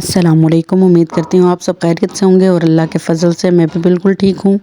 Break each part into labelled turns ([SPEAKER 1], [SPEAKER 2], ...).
[SPEAKER 1] अस्सलामुअलैकुम। उम्मीद करती हूँ आप सब खैरियत से होंगे और अल्लाह के फ़ज़ल से मैं भी बिल्कुल ठीक हूँ।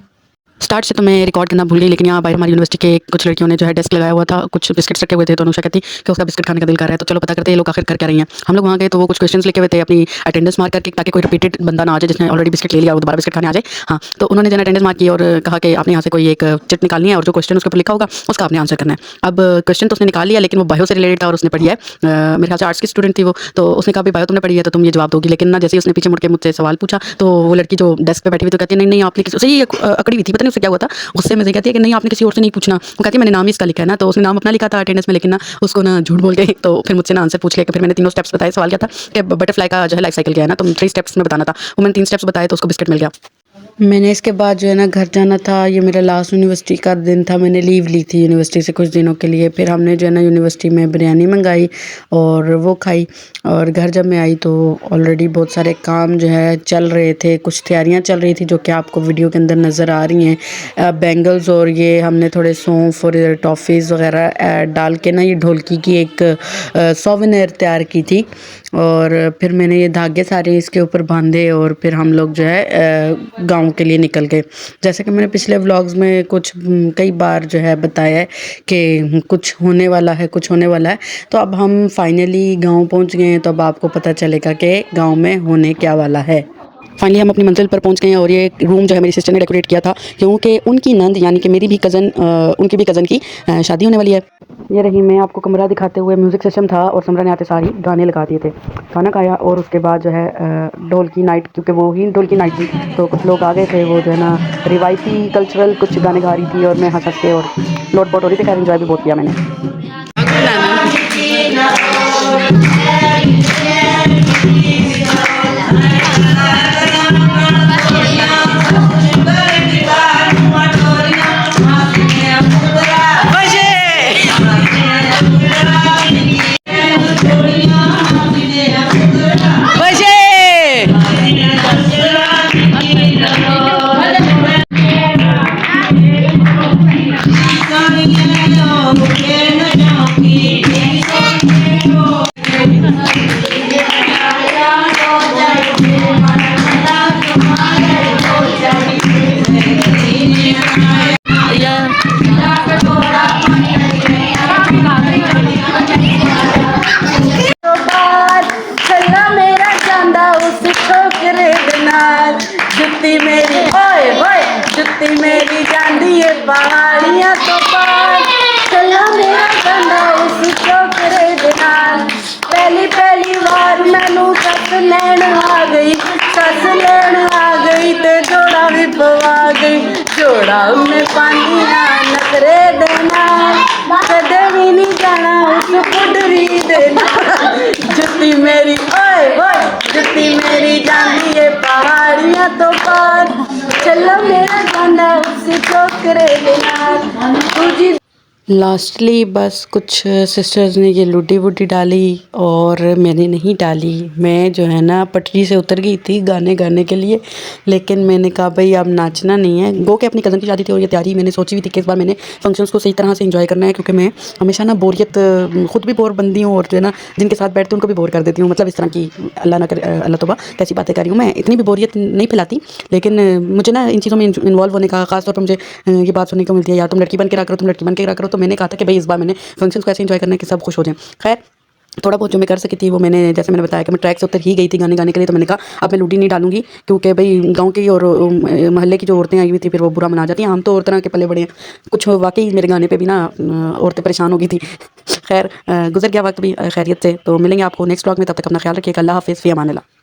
[SPEAKER 1] स्टार्ट से तो मैं रिकॉर्ड करना भूल गई, लेकिन यहाँ बाहर हमारी यूनिवर्सिटी के कुछ लड़कियों ने जो है डेस्क लगाया हुआ था, कुछ बिस्किट्स रखे हुए थे, तो अनुषा कहती कि उसका बिस्किट खाने का दिल कर रहा है, तो चलो पता करते हैं ये लोग आखिर कर क्या रही हैं। हम लोग वहाँ गए तो वो कुछ क्वेश्चंस लिखे हुए थे अपनी अटेंडेंस मार्क करके, ताकि कोई रिपीटेड बंदा ना आ जाए जिसने ऑलरेडी बिस्किट ले लिया वो दोबारा बिस्किट खाने आ जाए। हाँ, तो उन्होंने जो अटेंडेंस मार्क की और कहा कि आपने यहाँ से कोई एक चिट निकालनी है और जो क्वेश्चन उसके ऊपर लिखा होगा उसका आपने आंसर करना है। अब क्वेश्चन तो उसने निकाल लिया, लेकिन वो बायो से रिलेटेड था और उसने पढ़ी है, मेरे ख्याल से आर्ट्स की स्टूडेंट थी वो, तो उसने कहा भाई बायो तुमने पढ़ी है तो तुम ये जवाब दोगी। लेकिन ना जैसे ही उसने पीछे मुड़ के मुझसे सवाल पूछा तो वो लड़की जो डेस्क पे बैठी हुई तो कहती है नहीं नहीं आपने किसी से, ये अकड़ी हुई थी, पता नहीं उससे क्या हुआ था, गुस्से में से कहती है कि नहीं आपने किसी और से नहीं पूछना। वो कहती है मैंने नाम ही इसका लिखा है ना, तो उसने नाम अपना लिखा था अटेंडेंस में, लेकिन ना उसको ना झूठ बोल गई, तो फिर मुझसे ना आंसर पूछ लिया कि फिर मैंने तीनों स्टेप्स बताए। सवाल क्या था कि बटरफ्लाई का जो है लाइफ साइकिल क्या है ना, तो 3 स्टेप्स में बताना था, वो मैंने 3 स्टेप्स बताए तो उसको बिस्किट मिल गया। मैंने इसके बाद जो है ना घर जाना था, ये मेरा लास्ट यूनिवर्सिटी का दिन था, मैंने लीव ली थी यूनिवर्सिटी से कुछ दिनों के लिए। फिर हमने जो है ना यूनिवर्सिटी में बिरयानी मंगाई और वो खाई, और घर जब मैं आई तो ऑलरेडी बहुत सारे काम जो है चल रहे थे, कुछ तैयारियां चल रही थी जो कि आपको वीडियो के अंदर नज़र आ रही हैं। बैंगल्स और ये हमने थोड़े सौंफ और टॉफ़ीज़ वगैरह डाल के ना ये ढोलकी की एक सोवेनियर तैयार की थी, और फिर मैंने ये धागे सारे इसके ऊपर बांधे और फिर हम लोग जो है गाँव के लिए निकल गए। जैसे कि मैंने पिछले व्लॉग्स में कुछ कई बार जो है बताया है कि कुछ होने वाला है, कुछ होने वाला है, तो अब हम फाइनली गाँव पहुंच गए हैं, तो अब आपको पता चलेगा कि गाँव में होने क्या वाला है। फाइनली हम अपनी मंजिल पर पहुंच गए हैं और ये रूम जो है मेरी सिस्टर ने डेकोरेट किया था, क्योंकि उनकी नंद यानी कि मेरी भी कज़न, उनकी भी कज़न की शादी होने वाली है। ये रही मैं आपको कमरा दिखाते हुए, म्यूज़िक सिस्टम था और समरा ने आते सारी गाने लगा दिए थे। खाना खाया और उसके बाद जो है ढोल की नाइट, क्योंकि वो ही ढोल की नाइट थी, तो कुछ लोग आ गए थे, वो जो है ना रिवायती कल्चरल कुछ गाने गा रही थी और मैं हंस हंस के और लोट पोट हो रही थी। खैर इंजॉय भी बहुत किया मैंने। जुत्ती मेरी ओए ओए जुत्ती मेरी जांदी है पहाड़ियां तो पार, चला मेरा गंदा उस छोकरे दे नाल। पहली पहली बार मैनू सस लैन आ गई, सस लैन आ गई ते जोड़ा भी पवा गई, जोड़ा उन्हें पानिया नखरे दे नाल, कदे भी नहीं जाना उस पुडरी दे नाल। जुत्ती मेरी ओए ओए जुत्ती मेरी जांदी है पहाड़ियां तो पार, चलो मेरा गाना उस छोकरे दे नाल। तुझी लास्टली बस कुछ सिस्टर्स ने ये लुडी वुडी डाली और मैंने नहीं डाली। मैं जो है ना पटरी से उतर गई थी गाने गाने के लिए, लेकिन मैंने कहा भाई अब नाचना नहीं है। गो के अपनी कज़न की शादी थी और ये तैयारी मैंने सोची हुई थी कि इस बार मैंने फंक्शंस को सही तरह से एंजॉय करना है, क्योंकि मैं हमेशा ना बोरियत खुद भी बोर बनती हूँ और जो है ना जिनके साथ बैठती हूँ उनको भी बोर कर देती हूँ। मतलब इस तरह की अल्लाह ना करे, अल्लाह तौबा कैसी बातें कर रही हूँ, मैं इतनी भी बोरियत नहीं फैलाती, लेकिन मुझे ना इन चीज़ों में इन्वॉल्व होने का खासतौर पर मुझे ये बात सुनने को मिलती है, यार तुम लड़की बन के रहा करो, तुम लड़की बन के रहा करो। तो मैंने कहा था कि भाई इस बार मैंने फंक्शंस को ऐसे एंजॉय करना है कि सब खुश हो जाएं। खैर थोड़ा बहुत जो मैं कर सकी थी वो मैंने, जैसे मैंने बताया कि मैं ट्रैक से उतर ही गई थी गाने गाने के लिए, तो मैंने कहा अब मैं लूडी नहीं डालूंगी, क्योंकि भाई गांव की और मोहल्ले की जो औरतें आई हुई थी फिर वो बुरा मना जाती हैं। हम तो और तरह के पले बड़े हैं, कुछ वाकई मेरे गाने पे भी ना औरतें परेशान हो गई थी। खैर गुजर गया वक्त भी खैरियत से, तो मिलेंगे आपको नेक्स्ट व्लॉग में, तब तक अपना ख्याल रखिएगा। अल्लाह हाफिज़, फ़ी अमान अल्लाह।